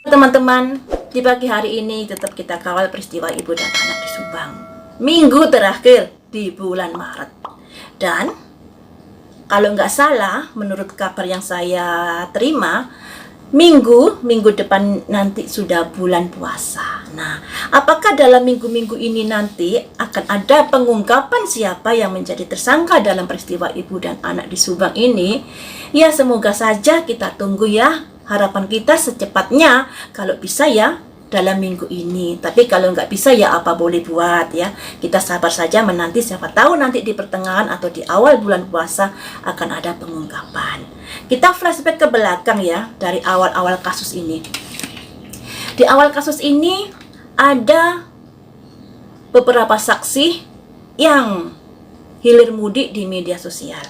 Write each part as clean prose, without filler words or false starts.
Teman-teman, di pagi hari ini tetap kita kawal peristiwa ibu dan anak di Subang. Minggu terakhir di bulan Maret. Dan kalau nggak salah, menurut kabar yang saya terima, minggu depan nanti sudah bulan puasa. Nah, apakah dalam minggu-minggu ini nanti akan ada pengungkapan siapa yang menjadi tersangka dalam peristiwa ibu dan anak di Subang ini? Ya, semoga saja kita tunggu ya. Harapan kita secepatnya, kalau bisa ya dalam minggu ini. Tapi kalau nggak bisa ya apa boleh buat ya. Kita sabar saja menanti, siapa tahu nanti di pertengahan atau di awal bulan puasa akan ada pengungkapan. Kita flashback ke belakang ya, dari awal-awal kasus ini. Di awal kasus ini ada beberapa saksi yang hilir mudik di media sosial,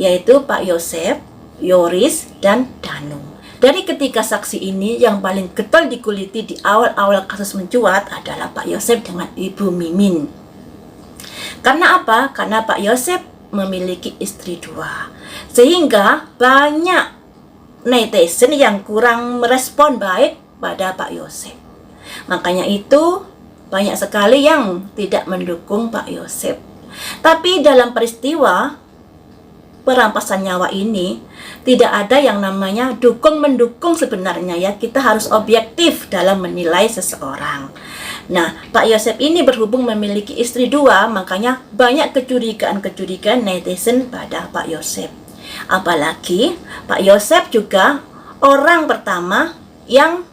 yaitu Pak Yosef, Yoris, dan Danu. Dari ketiga saksi ini, yang paling getol dikuliti di awal-awal kasus mencuat adalah Pak Yosef dengan Ibu Mimin. Karena apa? Karena Pak Yosef memiliki istri dua. Sehingga banyak netizen yang kurang merespon baik pada Pak Yosef. Makanya itu banyak sekali yang tidak mendukung Pak Yosef. Tapi dalam peristiwa perampasan nyawa ini tidak ada yang namanya dukung-mendukung sebenarnya ya. Kita harus objektif dalam menilai seseorang. Nah, Pak Yosef ini berhubung memiliki istri dua, makanya banyak kecurigaan netizen pada Pak Yosef. Apalagi Pak Yosef juga orang pertama yang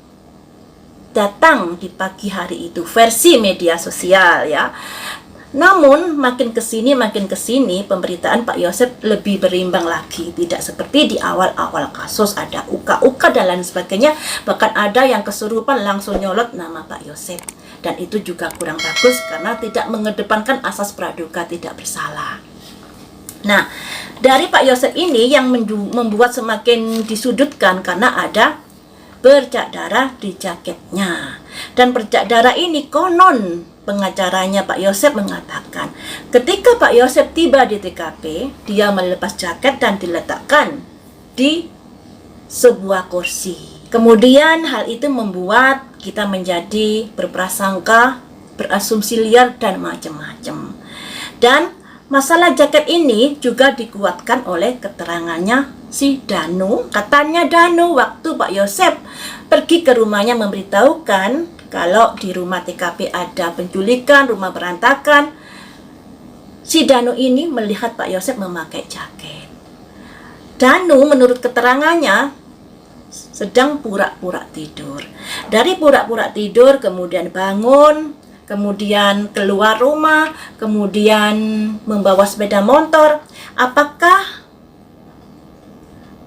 datang di pagi hari itu, versi media sosial ya. Namun makin kesini pemberitaan Pak Yosef lebih berimbang lagi. Tidak seperti di awal-awal kasus ada uka-uka dan lain sebagainya. Bahkan ada yang kesurupan langsung nyolot nama Pak Yosef. Dan itu juga kurang bagus karena tidak mengedepankan asas praduga tidak bersalah. Nah, dari Pak Yosef ini yang membuat semakin disudutkan karena ada bercak darah di jaketnya. Dan bercak darah ini konon pengacaranya Pak Yosef mengatakan, ketika Pak Yosef tiba di TKP, dia melepas jaket dan diletakkan di sebuah kursi. Kemudian hal itu membuat kita menjadi berprasangka, berasumsi liar dan macam-macam. Dan masalah jaket ini juga dikuatkan oleh keterangannya si Danu. Katanya Danu waktu Pak Yosef pergi ke rumahnya memberitahukan kalau di rumah TKP ada penculikan, rumah berantakan, si Danu ini melihat Pak Yosef memakai jaket. Danu menurut keterangannya sedang pura-pura tidur. Dari pura-pura tidur kemudian bangun, kemudian keluar rumah, kemudian membawa sepeda motor. Apakah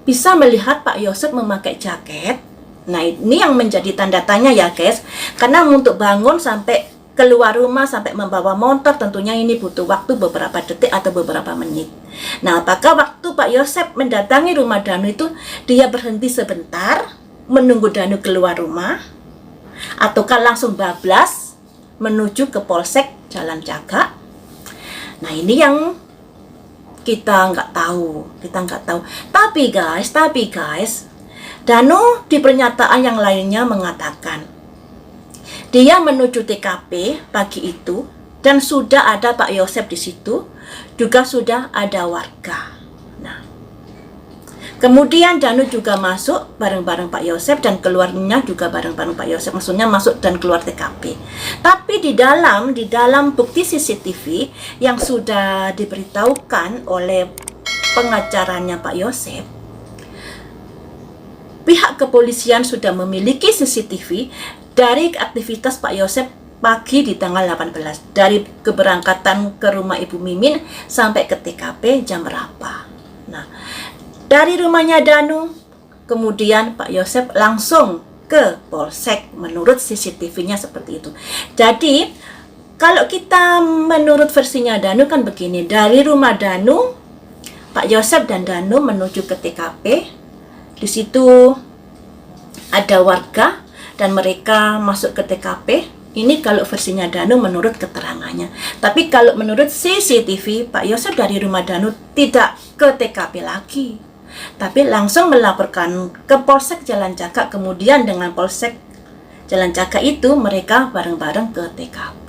bisa melihat Pak Yosef memakai jaket? Nah, ini yang menjadi tanda tanya ya guys. Karena untuk bangun sampai keluar rumah, sampai membawa motor, tentunya ini butuh waktu beberapa detik atau beberapa menit. Nah, apakah waktu Pak Yosef mendatangi rumah Danu itu, dia berhenti sebentar, menunggu Danu keluar rumah, ataukah langsung bablas menuju ke Polsek Jalan Cagak? Nah, ini yang kita nggak tahu. Tapi guys, Danu di pernyataan yang lainnya mengatakan dia menuju TKP pagi itu dan sudah ada Pak Yosef di situ, juga sudah ada warga. Nah, kemudian Danu juga masuk bareng-bareng Pak Yosef dan keluarnya juga bareng-bareng Pak Yosef, maksudnya masuk dan keluar TKP. Tapi di dalam bukti CCTV yang sudah diberitahukan oleh pengacaranya Pak Yosef, pihak kepolisian sudah memiliki CCTV dari aktivitas Pak Yosef pagi di tanggal 18. Dari keberangkatan ke rumah Ibu Mimin sampai ke TKP jam berapa. Nah, dari rumahnya Danu, kemudian Pak Yosef langsung ke Polsek menurut CCTV-nya seperti itu. Jadi, kalau kita menurut versinya Danu kan begini. Dari rumah Danu, Pak Yosef dan Danu menuju ke TKP. Di situ ada warga dan mereka masuk ke TKP. Ini kalau versinya Danu menurut keterangannya. Tapi kalau menurut CCTV, Pak Yosef dari rumah Danu tidak ke TKP lagi, tapi langsung melaporkan ke Polsek Jalan Cagak, kemudian dengan Polsek Jalan Caka itu mereka bareng-bareng ke TKP.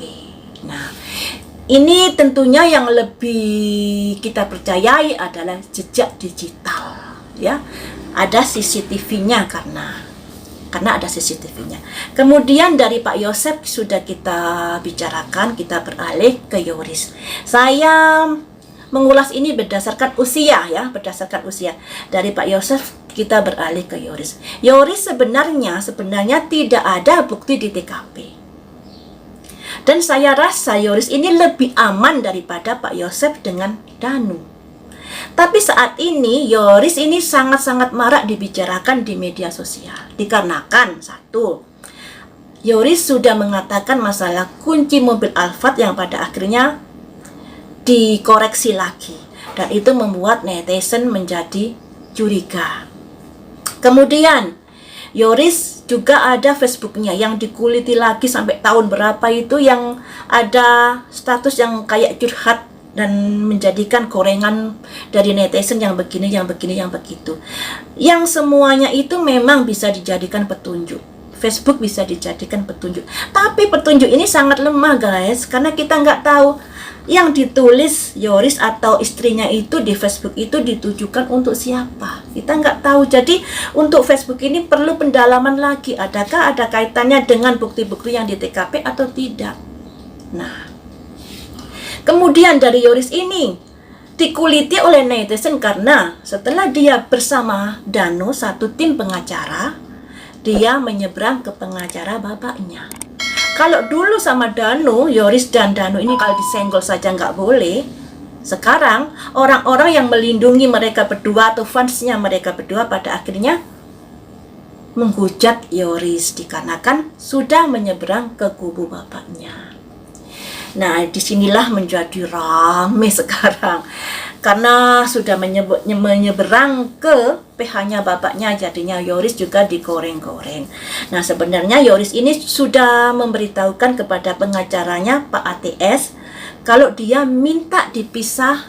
Nah, ini tentunya yang lebih kita percayai adalah jejak digital, ya. Ada CCTV-nya karena ada CCTV-nya. Kemudian dari Pak Yosef sudah kita bicarakan, kita beralih ke Yoris. Saya mengulas ini berdasarkan usia, ya, berdasarkan usia. Dari Pak Yosef kita beralih ke Yoris. Yoris sebenarnya tidak ada bukti di TKP. Dan saya rasa Yoris ini lebih aman daripada Pak Yosef dengan Danu. Tapi saat ini Yoris ini sangat-sangat marak dibicarakan di media sosial. Dikarenakan satu, Yoris sudah mengatakan masalah kunci mobil Alphard yang pada akhirnya dikoreksi lagi. Dan itu membuat netizen menjadi curiga. Kemudian Yoris juga ada Facebooknya yang dikuliti lagi sampai tahun berapa itu, yang ada status yang kayak curhat dan menjadikan gorengan dari netizen yang begini, yang begini, yang begitu. Yang semuanya itu memang bisa dijadikan petunjuk. Facebook bisa dijadikan petunjuk. Tapi petunjuk ini sangat lemah guys, karena kita nggak tahu yang ditulis Yoris atau istrinya itu di Facebook itu ditujukan untuk siapa. Kita nggak tahu. Jadi untuk Facebook ini perlu pendalaman lagi. Adakah ada kaitannya dengan bukti-bukti yang di TKP atau tidak? Nah, kemudian dari Yoris ini dikuliti oleh netizen karena setelah dia bersama Danu satu tim pengacara, dia menyeberang ke pengacara bapaknya. Kalau dulu sama Danu, Yoris dan Danu ini kalau disenggol saja nggak boleh. Sekarang orang-orang yang melindungi mereka berdua atau fansnya mereka berdua pada akhirnya menghujat Yoris dikarenakan sudah menyeberang ke kubu bapaknya. Nah, disinilah menjadi rame sekarang karena sudah menyeberang ke PH-nya bapaknya, jadinya Yoris juga digoreng-goreng. Nah, sebenarnya Yoris ini sudah memberitahukan kepada pengacaranya Pak ATS kalau dia minta dipisah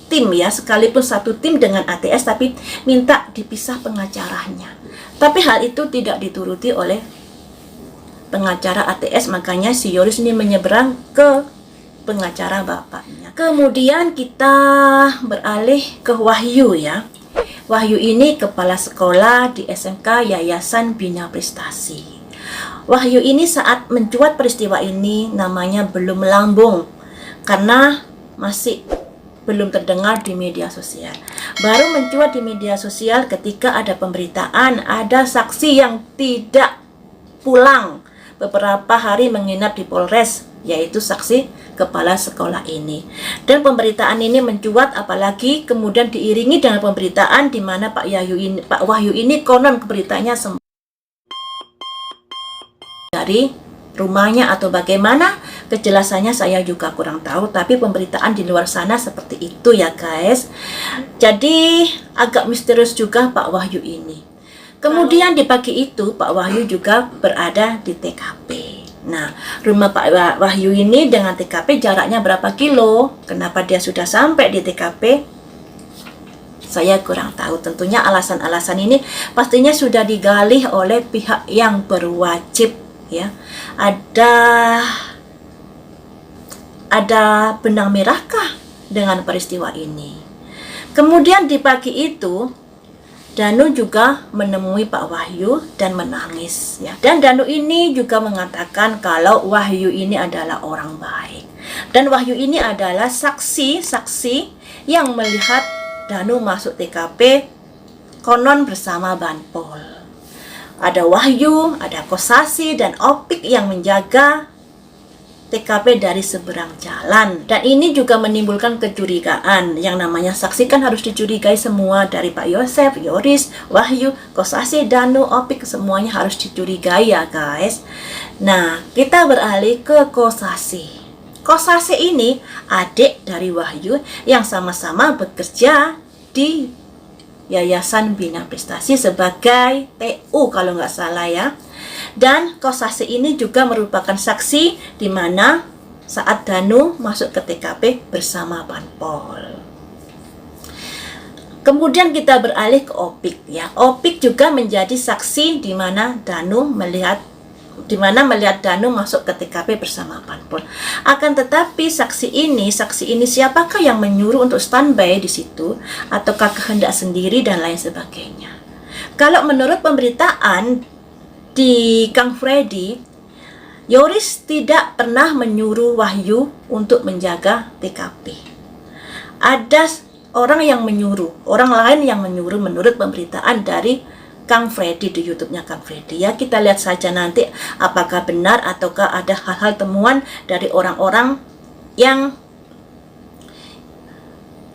tim, ya, sekalipun satu tim dengan ATS tapi minta dipisah pengacaranya. Tapi hal itu tidak dituruti oleh pengacara ATS, makanya si Yoris ini menyeberang ke pengacara bapaknya. Kemudian kita beralih ke Wahyu, ya. Wahyu ini kepala sekolah di SMK Yayasan Bina Prestasi. Wahyu ini saat mencuat peristiwa ini namanya belum melambung karena masih belum terdengar di media sosial. Baru mencuat di media sosial ketika ada pemberitaan ada saksi yang tidak pulang beberapa hari menginap di Polres, yaitu saksi kepala sekolah ini. Dan pemberitaan ini mencuat apalagi kemudian diiringi dengan pemberitaan di mana Pak Wahyu ini konon beritanya dari rumahnya atau bagaimana kejelasannya saya juga kurang tahu, tapi pemberitaan di luar sana seperti itu ya guys. Jadi agak misterius juga Pak Wahyu ini. Kemudian di pagi itu Pak Wahyu juga berada di TKP. Nah, rumah Pak Wahyu ini dengan TKP jaraknya berapa kilo? Kenapa dia sudah sampai di TKP? Saya kurang tahu. Tentunya alasan-alasan ini pastinya sudah digali oleh pihak yang berwajib, ya. Ada benang merahkah dengan peristiwa ini? Kemudian di pagi itu Danu juga menemui Pak Wahyu dan menangis, ya. Dan Danu ini juga mengatakan kalau Wahyu ini adalah orang baik. Dan Wahyu ini adalah saksi-saksi yang melihat Danu masuk TKP konon bersama Banpol. Ada Wahyu, ada Kosasi dan Opik yang menjaga TKP dari seberang jalan. Dan ini juga menimbulkan kecurigaan. Yang namanya saksi kan harus dicurigai semua, dari Pak Yosef, Yoris, Wahyu, Kosasi, Danu, Opik, semuanya harus dicurigai ya guys. Nah, kita beralih ke Kosasi. Kosasi ini adik dari Wahyu yang sama-sama bekerja di Yayasan Bina Prestasi sebagai TU kalau nggak salah, ya. Dan Kosasi ini juga merupakan saksi di mana saat Danu masuk ke TKP bersama Banpol. Kemudian kita beralih ke Opik, ya. Opik juga menjadi saksi di mana Danu melihat di mana melihat Danu masuk ke TKP bersama Panpol. Akan tetapi saksi ini siapakah yang menyuruh untuk standby di situ, ataukah kehendak sendiri dan lain sebagainya. Kalau menurut pemberitaan di Kang Freddy, Yoris tidak pernah menyuruh Wahyu untuk menjaga TKP. Ada orang yang menyuruh, orang lain yang menyuruh menurut pemberitaan dari Kang Freddy di YouTube-nya Kang Freddy. Ya, kita lihat saja nanti apakah benar ataukah ada hal-hal temuan dari orang-orang yang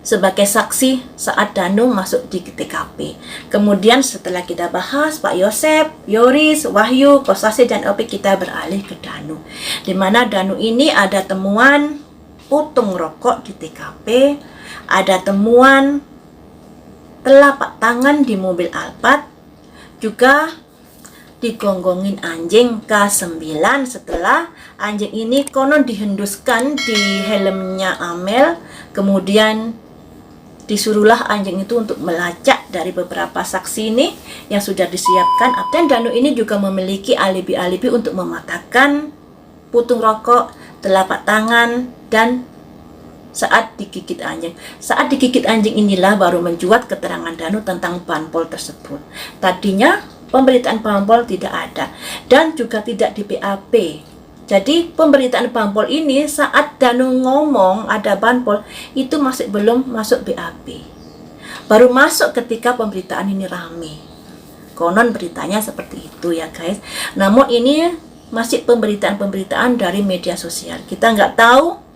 sebagai saksi saat Danu masuk di TKP. Kemudian setelah kita bahas Pak Yosep, Yoris, Wahyu, Kosasih, dan Opi, kita beralih ke Danu. Di mana Danu ini ada temuan putung rokok di TKP, ada temuan telapak tangan di mobil Alphard, juga digonggongin anjing K9 setelah anjing ini konon dihenduskan di helmnya Amel. Kemudian disuruhlah anjing itu untuk melacak dari beberapa saksi ini yang sudah disiapkan. Dan Danu ini juga memiliki alibi-alibi untuk mematahkan putung rokok, telapak tangan, dan saat digigit anjing. Saat digigit anjing inilah baru mencuat keterangan Danu tentang Panpol tersebut. Tadinya pemberitaan Panpol tidak ada dan juga tidak di BAP. Jadi pemberitaan Panpol ini saat Danu ngomong ada Panpol itu masih belum masuk BAP. Baru masuk ketika pemberitaan ini rame. Konon beritanya seperti itu ya guys. Namun ini masih pemberitaan-pemberitaan dari media sosial. Kita nggak tahu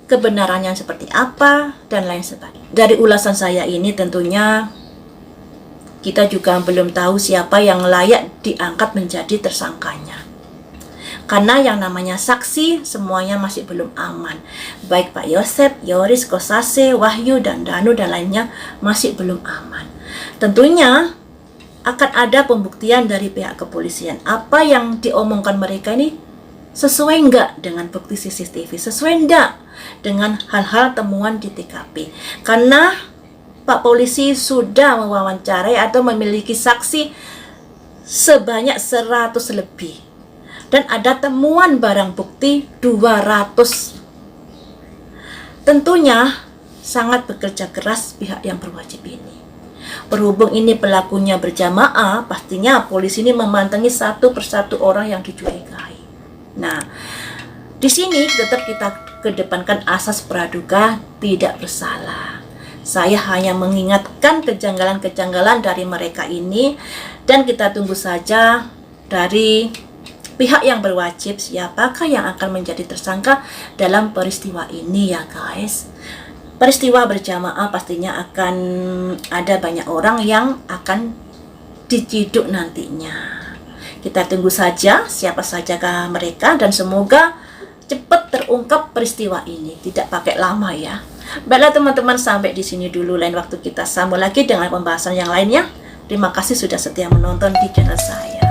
kebenarannya seperti apa dan lain sebagainya. Dari ulasan saya ini tentunya kita juga belum tahu siapa yang layak diangkat menjadi tersangkanya. Karena yang namanya saksi semuanya masih belum aman. Baik Pak Yosep, Yoris, Kosasih, Wahyu, dan Danu dan lainnya masih belum aman. Tentunya akan ada pembuktian dari pihak kepolisian. Apa yang diomongkan mereka ini sesuai enggak dengan bukti CCTV, sesuai enggak dengan hal-hal temuan di TKP. Karena Pak Polisi sudah mewawancarai atau memiliki saksi sebanyak 100 lebih. Dan ada temuan barang bukti 200. Tentunya sangat bekerja keras pihak yang berwajib ini. Berhubung ini pelakunya berjamaah, pastinya polisi ini memantangi satu persatu orang yang dicurigai. Nah, di sini tetap kita kedepankan asas praduga tidak bersalah. Saya hanya mengingatkan kejanggalan-kejanggalan dari mereka ini, dan kita tunggu saja dari pihak yang berwajib siapakah yang akan menjadi tersangka dalam peristiwa ini ya guys. Peristiwa berjamaah pastinya akan ada banyak orang yang akan diciduk nantinya. Kita tunggu saja siapa sajakah mereka, dan semoga cepat terungkap peristiwa ini, tidak pakai lama ya. Baiklah teman-teman, sampai di sini dulu. Lain waktu kita sambung lagi dengan pembahasan yang lainnya. Terima kasih sudah setia menonton di channel saya.